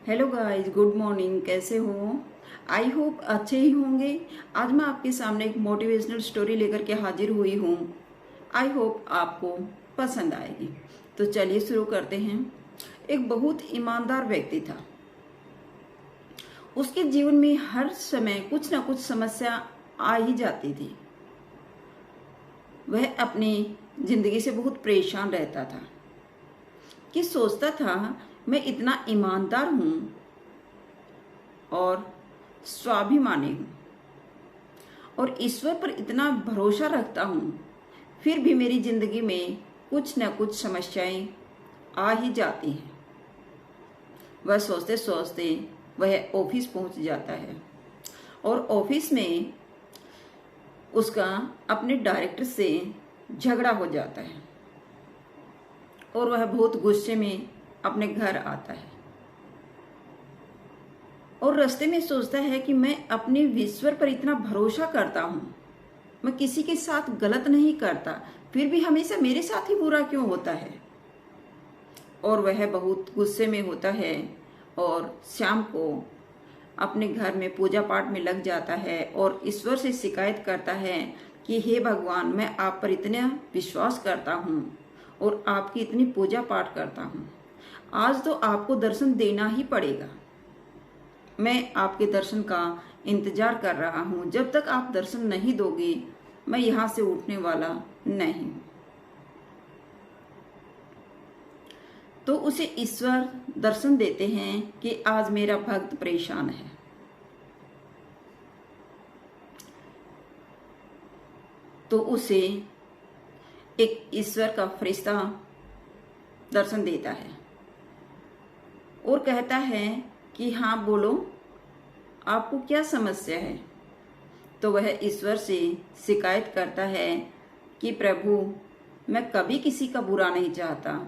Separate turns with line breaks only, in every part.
Hello guys, good morning. कैसे हो? I hope अच्छे ही होंगे। आज मैं आपके सामने एक मोटिवेशनल स्टोरी लेकर के हाजिर हुई हूँ। आई होप आपको पसंद आएगी। तो चलिए शुरू करते हैं। एक बहुत ईमानदार व्यक्ति था। उसके जीवन में हर समय कुछ ना कुछ समस्या आ ही जाती थी। वह अपनी जिंदगी से बहुत परेशान रहता था कि सोचता था मैं इतना ईमानदार हूँ और स्वाभिमानी हूँ और ईश्वर पर इतना भरोसा रखता हूँ, फिर भी मेरी जिंदगी में कुछ न कुछ समस्याएं आ ही जाती हैं। वह सोचते सोचते वह ऑफिस पहुंच जाता है और ऑफिस में उसका अपने डायरेक्टर से झगड़ा हो जाता है और वह बहुत गुस्से में अपने घर आता है और रास्ते में सोचता है कि मैं अपने ईश्वर पर इतना भरोसा करता हूँ, मैं किसी के साथ गलत नहीं करता, फिर भी हमेशा मेरे साथ ही बुरा क्यों होता है। और वह बहुत गुस्से में होता है और शाम को अपने घर में पूजा पाठ में लग जाता है और ईश्वर से शिकायत करता है कि हे भगवान, मैं आप पर इतना विश्वास करता हूँ और आपकी इतनी पूजा पाठ करता हूँ, आज तो आपको दर्शन देना ही पड़ेगा। मैं आपके दर्शन का इंतजार कर रहा हूं। जब तक आप दर्शन नहीं दोगे मैं यहां से उठने वाला नहीं। तो उसे ईश्वर दर्शन देते हैं कि आज मेरा भक्त परेशान है। तो उसे एक ईश्वर का फरिश्ता दर्शन देता है और कहता है कि हाँ बोलो, आपको क्या समस्या है। तो वह ईश्वर से शिकायत करता है कि प्रभु, मैं कभी किसी का बुरा नहीं चाहता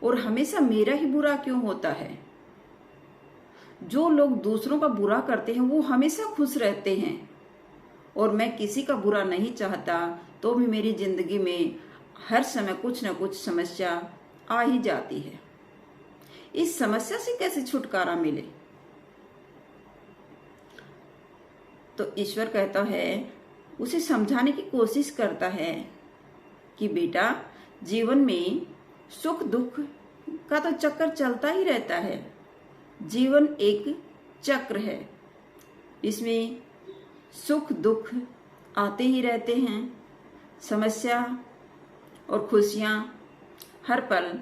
और हमेशा मेरा ही बुरा क्यों होता है। जो लोग दूसरों का बुरा करते हैं वो हमेशा खुश रहते हैं और मैं किसी का बुरा नहीं चाहता, तो भी मेरी जिंदगी में हर समय कुछ न कुछ समस्या आ ही जाती है। इस समस्या से कैसे छुटकारा मिले। तो ईश्वर कहता है, उसे समझाने की कोशिश करता है कि बेटा, जीवन में सुख दुख का तो चक्कर चलता ही रहता है। जीवन एक चक्र है, इसमें सुख दुख आते ही रहते हैं। समस्या और खुशियां हर पल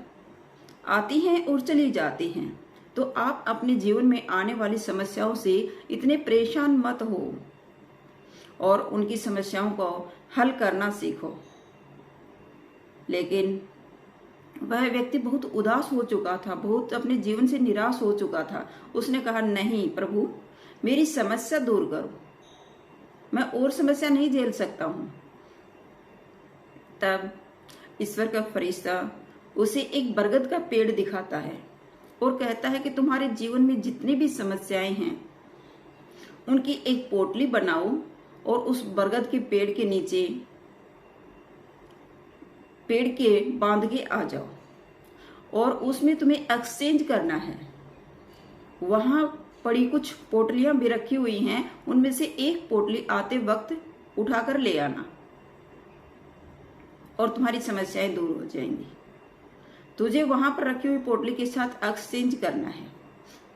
आती हैं और चली जाती हैं। तो आप अपने जीवन में आने वाली समस्याओं से इतने परेशान मत हो और उनकी समस्याओं को हल करना सीखो। लेकिन वह व्यक्ति बहुत उदास हो चुका था, बहुत अपने जीवन से निराश हो चुका था। उसने कहा, नहीं प्रभु, मेरी समस्या दूर करो, मैं और समस्या नहीं झेल सकता हूं। तब ईश्वर का फरिश्ता उसे एक बरगद का पेड़ दिखाता है और कहता है कि तुम्हारे जीवन में जितनी भी समस्याएं हैं उनकी एक पोटली बनाओ और उस बरगद के पेड़ के नीचे पेड़ के बांध के आ जाओ और उसमें तुम्हें एक्सचेंज करना है। वहां पड़ी कुछ पोटलियां भी रखी हुई हैं, उनमें से एक पोटली आते वक्त उठाकर ले आना और तुम्हारी समस्याएं दूर हो जाएंगी। तुझे वहां पर रखी हुई पोटली के साथ एक्सचेंज करना है।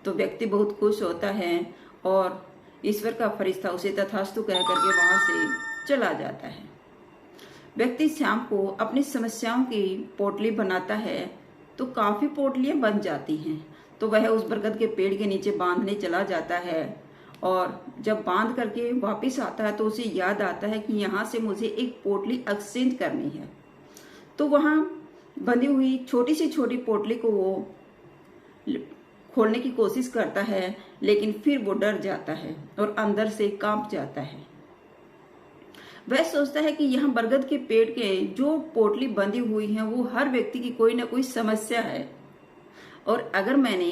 तो व्यक्ति बहुत खुश होता है और ईश्वर का फरिश्ता उसे तथास्तु कह करके वहां से चला जाता है। व्यक्ति शाम को अपनी समस्याओं की पोटली बनाता है तो काफी पोटलियां बन जाती हैं। तो वह उस बरगद के पेड़ के नीचे बांधने चला जाता है और जब बांध करके वापिस आता है तो उसे याद आता है कि यहाँ से मुझे एक पोटली एक्सचेंज करनी है। तो वहां बंधी हुई छोटी सी छोटी पोटली को वो खोलने की कोशिश करता है, लेकिन फिर वो डर जाता है और अंदर से कांप जाता है। वह सोचता है कि यहाँ बरगद के पेड़ के जो पोटली बंधी हुई है वो हर व्यक्ति की कोई ना कोई समस्या है और अगर मैंने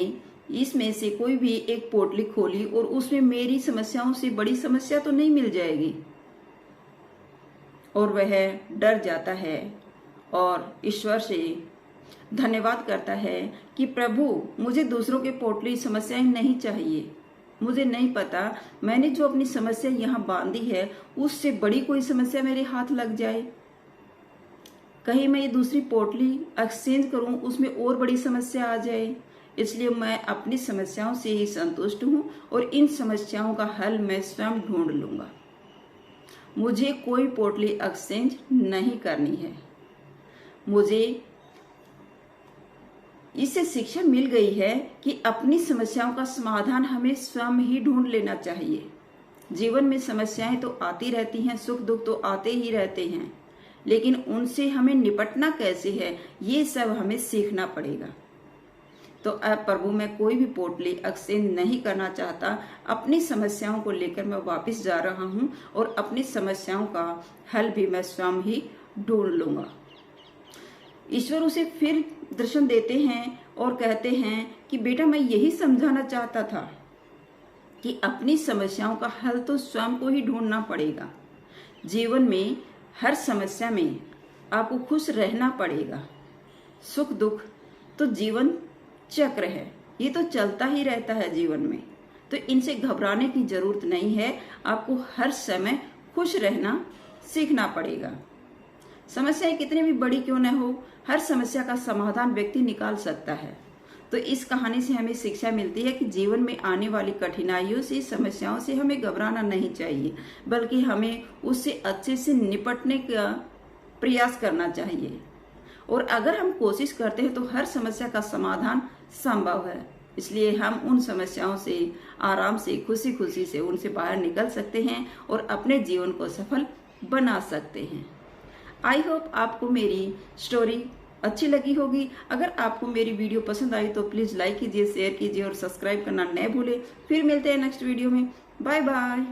इसमें से कोई भी एक पोटली खोली और उसमें मेरी समस्याओं से बड़ी समस्या तो नहीं मिल जाएगी। और वह डर जाता है और ईश्वर से धन्यवाद करता है कि प्रभु मुझे दूसरों के पोटली समस्याएं नहीं चाहिए। मुझे नहीं पता मैंने जो अपनी समस्या यहाँ बांधी है उससे बड़ी कोई समस्या मेरे हाथ लग जाए, कहीं मैं ये दूसरी पोटली एक्सचेंज करूं उसमें और बड़ी समस्या आ जाए। इसलिए मैं अपनी समस्याओं से ही संतुष्ट हूं और इन समस्याओं का हल मैं स्वयं ढूंढ लूंगा। मुझे कोई पोटली एक्सचेंज नहीं करनी है। मुझे इससे शिक्षा मिल गई है कि अपनी समस्याओं का समाधान हमें स्वयं ही ढूंढ लेना चाहिए। जीवन में समस्याएं तो आती रहती हैं, सुख दुख तो आते ही रहते हैं, लेकिन उनसे हमें निपटना कैसे है ये सब हमें सीखना पड़ेगा। तो अब प्रभु मैं कोई भी पोटली एक्सचेंज नहीं करना चाहता। अपनी समस्याओं को लेकर मैं वापस जा रहा हूं और अपनी समस्याओं का हल भी मैं स्वयं ही ढूंढ लूंगा। ईश्वर उसे फिर दर्शन देते हैं और कहते हैं कि बेटा मैं यही समझाना चाहता था कि अपनी समस्याओं का हल तो स्वयं को ही ढूंढना पड़ेगा। जीवन में हर समस्या में आपको खुश रहना पड़ेगा। सुख दुख तो जीवन चक्र है, ये तो चलता ही रहता है जीवन में, तो इनसे घबराने की जरूरत नहीं है। आपको हर समय खुश रहना सीखना पड़ेगा। समस्याएं कितनी भी बड़ी क्यों न हो, हर समस्या का समाधान व्यक्ति निकाल सकता है। तो इस कहानी से हमें शिक्षा मिलती है कि जीवन में आने वाली कठिनाइयों से, समस्याओं से हमें घबराना नहीं चाहिए, बल्कि हमें उससे अच्छे से निपटने का प्रयास करना चाहिए। और अगर हम कोशिश करते हैं तो हर समस्या का समाधान संभव है। इसलिए हम उन समस्याओं से आराम से, खुशी खुशी से उनसे बाहर निकल सकते हैं और अपने जीवन को सफल बना सकते हैं। आई होप आपको मेरी स्टोरी अच्छी लगी होगी। अगर आपको मेरी वीडियो पसंद आई तो प्लीज लाइक कीजिए, शेयर कीजिए और सब्सक्राइब करना न भूलें। फिर मिलते हैं नेक्स्ट वीडियो में। Bye bye.